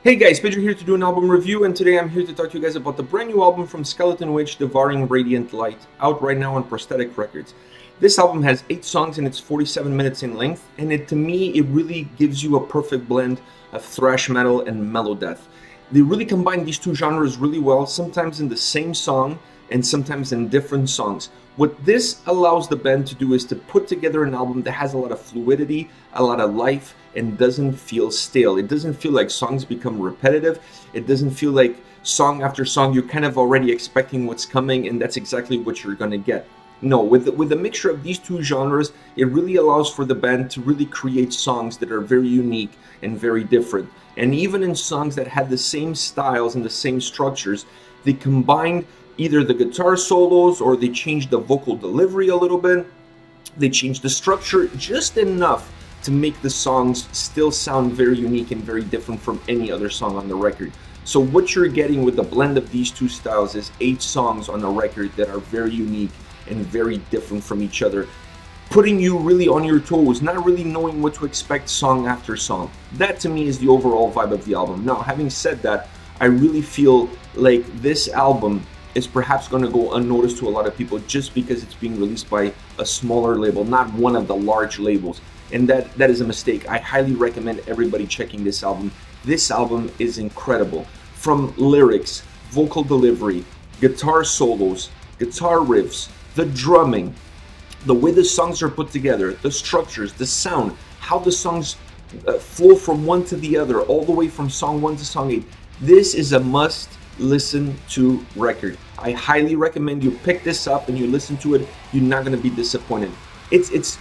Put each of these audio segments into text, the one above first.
Hey guys, Pedro here to do an album review, and today I'm here to talk to you guys about the brand new album from Skeletonwitch, Devouring Radiant Light, out right now on Prosthetic Records. This album has 8 songs and it's 47 minutes in length, and to me it really gives you a perfect blend of thrash metal and mellow death. They really combine these two genres really well, sometimes in the same song and sometimes in different songs. What this allows the band to do is to put together an album that has a lot of fluidity, a lot of life, and doesn't feel stale. It doesn't feel like songs become repetitive. It doesn't feel like song after song you're kind of already expecting what's coming, and that's exactly what you're gonna get. No, with the mixture of these two genres, it really allows for the band to really create songs that are very unique and very different. And even in songs that had the same styles and the same structures, they combined either the guitar solos or they changed the vocal delivery a little bit. They changed the structure just enough to make the songs still sound very unique and very different from any other song on the record. So what you're getting with the blend of these two styles is 8 songs on a record that are very unique and very different from each other, putting you really on your toes, not really knowing what to expect song after song. That to me is the overall vibe of the album. Now, having said that, I really feel like this album is perhaps going to go unnoticed to a lot of people just because it's being released by a smaller label, not one of the large labels. And that is a mistake. I highly recommend everybody checking this album. This album is incredible. From lyrics, vocal delivery, guitar solos, guitar riffs, the drumming, the way the songs are put together, the structures, the sound, how the songs flow from one to the other, all the way from song 1 to song 8. This is a must listen to record. I highly recommend you pick this up and you listen to it. You're not going to be disappointed. It's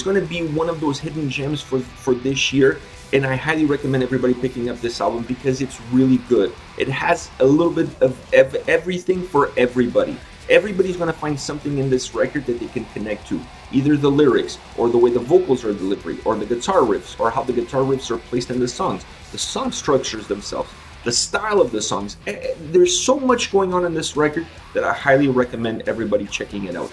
going to be one of those hidden gems for this year, and I highly recommend everybody picking up this album because it's really good. It has a little bit of everything for everybody. Everybody's going to find something in this record that they can connect to, either the lyrics or the way the vocals are delivered or the guitar riffs or how the guitar riffs are placed in the songs, the song structures themselves, the style of the songs. There's so much going on in this record that I highly recommend everybody checking it out.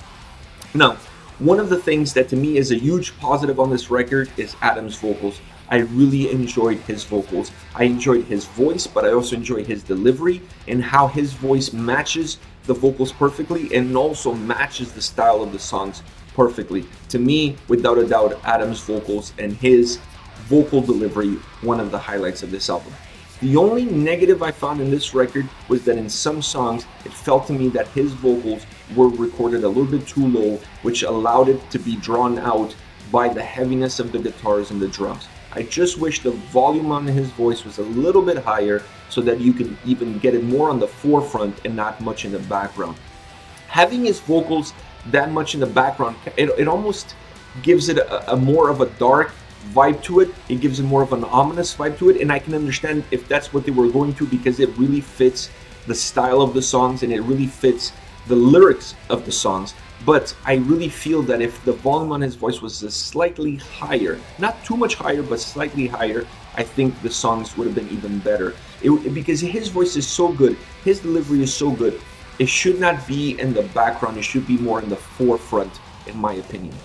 Now, one of the things that to me is a huge positive on this record is Adam's vocals. I really enjoyed his vocals. I enjoyed his voice, but I also enjoyed his delivery and how his voice matches the vocals perfectly and also matches the style of the songs perfectly. To me, without a doubt, Adam's vocals and his vocal delivery, one of the highlights of this album. The only negative I found in this record was that in some songs, it felt to me that his vocals were recorded a little bit too low, which allowed it to be drawn out by the heaviness of the guitars and the drums. I just wish the volume on his voice was a little bit higher so that you could even get it more on the forefront and not much in the background. Having his vocals that much in the background, it almost gives it a more of a dark vibe to it. It gives it more of an ominous vibe to it, and I can understand if that's what they were going to because it really fits the style of the songs and it really fits the lyrics of the songs. But I really feel that if the volume on his voice was slightly higher, not too much higher, but slightly higher, I think the songs would have been even better. Because his voice is so good, his delivery is so good, it should not be in the background, it should be more in the forefront, in my opinion.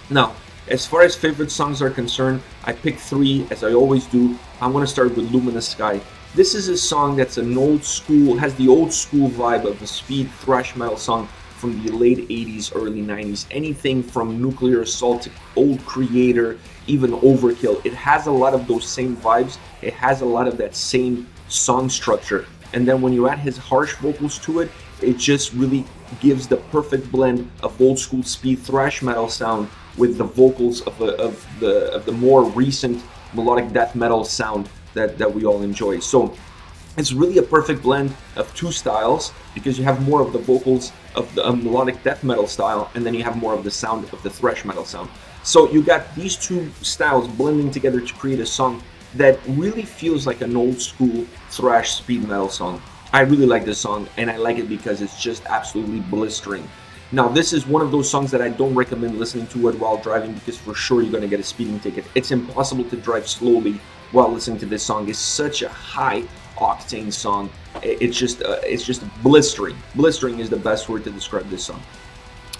Now, as far as favorite songs are concerned, I picked 3, as I always do. I'm going to start with Luminous Sky. This is a song that's an old school, has the old school vibe of a speed thrash metal song from the late 80s, early 90s. Anything from Nuclear Assault to Old Creator, even Overkill. It has a lot of those same vibes. It has a lot of that same song structure. And then when you add his harsh vocals to it, it just really gives the perfect blend of old school speed thrash metal sound with the vocals of the more recent melodic death metal sound that we all enjoy. So it's really a perfect blend of 2 styles because you have more of the vocals of the melodic death metal style and then you have more of the sound of the thrash metal sound. So you got these 2 styles blending together to create a song that really feels like an old school thrash speed metal song. I really like this song, and I like it because it's just absolutely blistering. Now, this is one of those songs that I don't recommend listening to it while driving because for sure you're going to get a speeding ticket. It's impossible to drive slowly while listening to this song. It's such a high octane song. It's just blistering. Blistering is the best word to describe this song.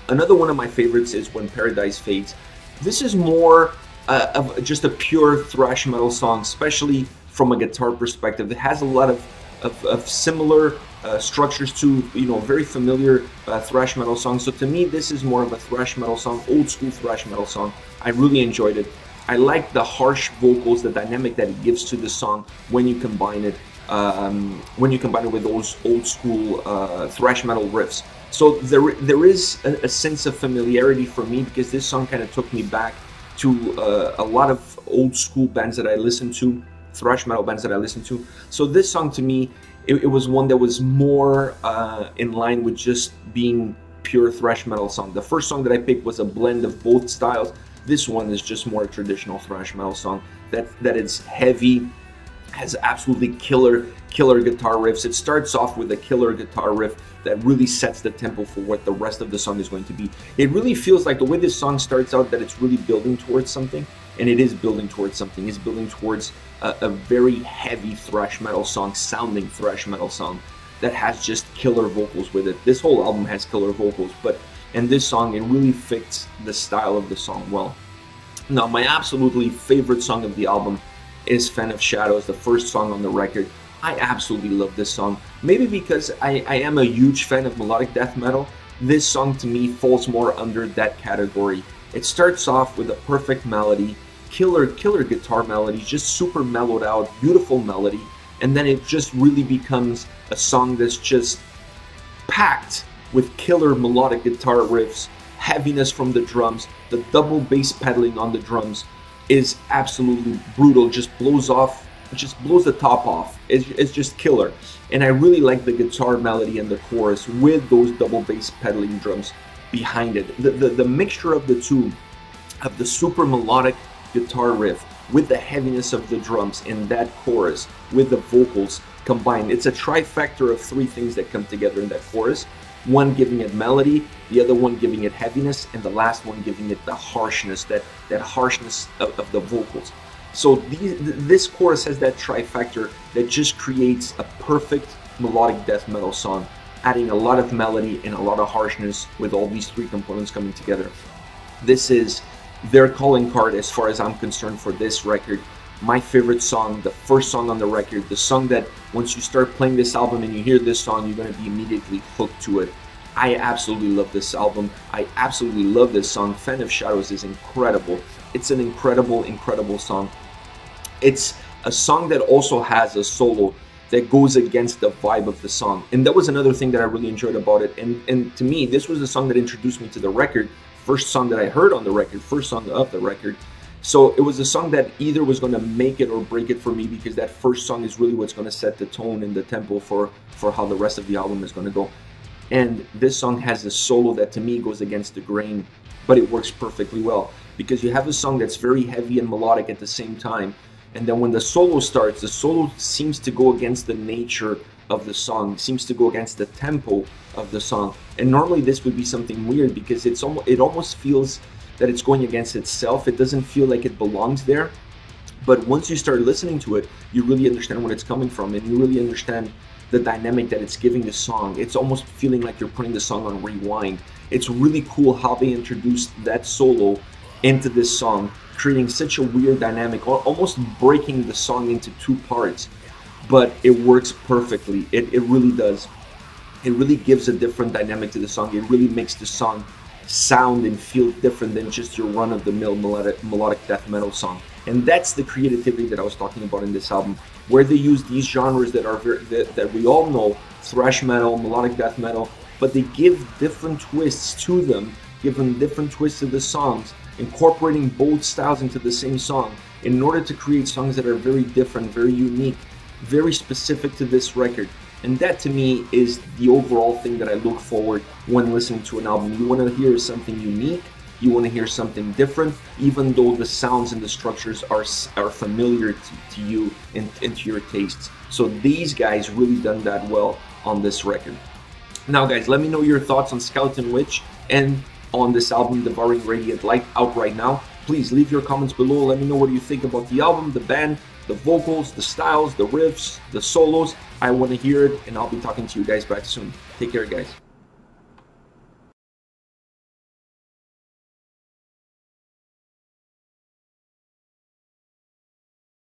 Another one of my favorites is When Paradise Fades. This is more of just a pure thrash metal song, especially from a guitar perspective. It has a lot of similar structures to, very familiar thrash metal songs. So to me, this is more of a thrash metal song, old school thrash metal song. I really enjoyed it. I like the harsh vocals, the dynamic that it gives to the song when you combine it with those old school thrash metal riffs. So there is a sense of familiarity for me, because this song kind of took me back to a lot of old school bands that I listened to, thrash metal bands that I listened to. So this song to me, it was one that was more in line with just being pure thrash metal song. The first song that I picked was a blend of both styles. This one is just more a traditional thrash metal song that is heavy, has absolutely killer guitar riffs. It starts off with a killer guitar riff that really sets the tempo for what the rest of the song is going to be. It really feels like the way this song starts out, that it's really building towards something, and it is building towards something. It's building towards a very heavy thrash metal song, sounding thrash metal song that has just killer vocals with it. This whole album has killer vocals, but in this song, it really fits the style of the song well. Now, my absolutely favorite song of the album is Fen of Shadows, the first song on the record. I absolutely love this song. Maybe because I am a huge fan of melodic death metal, this song to me falls more under that category. It starts off with a perfect melody, killer guitar melody, just super mellowed out, beautiful melody, and then it just really becomes a song that's just packed with killer melodic guitar riffs, heaviness from the drums. The double bass pedaling on the drums is absolutely brutal, just blows the top off. It's just killer. And I really like the guitar melody and the chorus with those double bass pedaling drums behind it. The mixture of the two, of the super melodic guitar riff with the heaviness of the drums in that chorus with the vocals combined, it's a trifecta of three things that come together in that chorus. One giving it melody, the other one giving it heaviness, and the last one giving it the harshness, that harshness of the vocals. So this chorus has that trifecta that just creates a perfect melodic death metal song, adding a lot of melody and a lot of harshness with all these three components coming together. This is their calling card as far as I'm concerned for this record. My favorite song, the first song on the record, the song that once you start playing this album and you hear this song, you're going to be immediately hooked to it. I absolutely love this album. I absolutely love this song. Fen of Shadows is incredible. It's an incredible song. It's a song that also has a solo that goes against the vibe of the song. And that was another thing that I really enjoyed about it. And to me, this was the song that introduced me to the record. First song that I heard on the record, first song of the record. So it was a song that either was going to make it or break it for me, because that first song is really what's going to set the tone and the tempo for how the rest of the album is going to go. And this song has a solo that to me goes against the grain, but it works perfectly well, because you have a song that's very heavy and melodic at the same time, and then when the solo starts, the solo seems to go against the nature of the song, seems to go against the tempo of the song. And normally this would be something weird, because it almost feels that it's going against itself. It doesn't feel like it belongs there. But once you start listening to it, you really understand where it's coming from, and you really understand the dynamic that it's giving the song. It's almost feeling like you're putting the song on rewind. It's really cool how they introduced that solo into this song, creating such a weird dynamic, almost breaking the song into two parts. But it works perfectly. It really does. It really gives a different dynamic to the song. It really makes the song sound and feel different than just your run-of-the-mill melodic death metal song. And that's the creativity that I was talking about in this album, where they use these genres that are that we all know, thrash metal, melodic death metal, but they give different twists to them, give them different twists to the songs, incorporating both styles into the same song in order to create songs that are very different, very unique, very specific to this record. And that to me is the overall thing that I look forward when listening to an album. You want to hear something unique, you want to hear something different, even though the sounds and the structures are familiar to you and to your tastes. So these guys really done that well on this record. Now guys, let me know your thoughts on Skeletonwitch and on this album, Devouring Radiant Light, out right now. Please leave your comments below. Let me know what you think about the album, the band, the vocals, the styles, the riffs, the solos. I want to hear it, and I'll be talking to you guys back soon. Take care, guys.